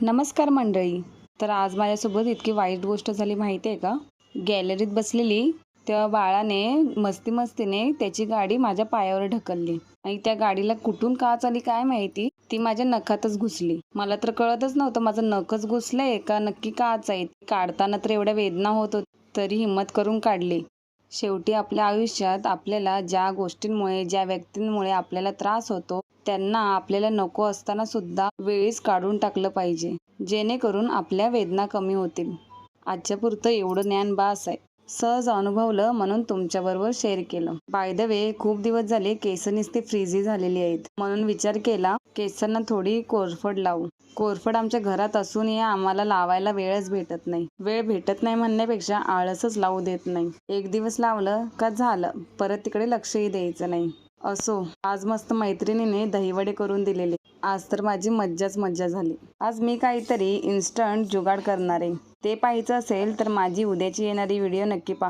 नमस्कार मंडळी. तर आज माझ्यासोबत इतकी वाईट गोष्ट झाली माहिती आहे का? गॅलरीत बसलेली त्या बाळाने मस्तीने त्याची गाडी माझ्या पायावर ढकलली आणि त्या गाडीला कुठून काच आली काय माहिती, ती माझ्या नखातच घुसली. मला तर कळतच नव्हतं माझं नखच घुसलंय का नक्की काच आहे. काढताना तर एवढ्या वेदना होत होत्या, तरी हिंमत करून काढली. शेवटी आपल्या आयुष्यात आपल्याला ज्या गोष्टींमुळे, ज्या व्यक्तींमुळे आपल्याला त्रास होतो, त्यांना आपल्याला नको असताना सुद्धा वेळीच काढून टाकलं पाहिजे, जेणेकरून आपल्या वेदना कमी होतील. आजच्या पुरतं एवढं ज्ञान बास आहे. सहज अनुभवलं म्हणून तुमच्याबरोबर शेअर केलं. बाय द वे, खूप दिवस झाले केस नुसती फ्रीझी झालेली आहेत, म्हणून विचार केला केसांना थोडी कोरफड लावू. कोरफड आमच्या घरात असूनही आम्हाला लावायला वेळच भेटत नाही. वेळ भेटत नाही म्हणण्यापेक्षा आळसच लावू देत नाही. एक दिवस लावलं का झालं, परत तिकडे लक्षही द्यायचं नाही. असो, आज मस्त मैत्रिणीने दहीवडे करून दिलेले. आज तर माझी मज्जाच मज्जा झाली. आज मी काहीतरी इन्स्टंट जुगाड करणार आहे. ते पाहायचं असेल तर माझी उद्याची येणारी व्हिडिओ नक्की पहा.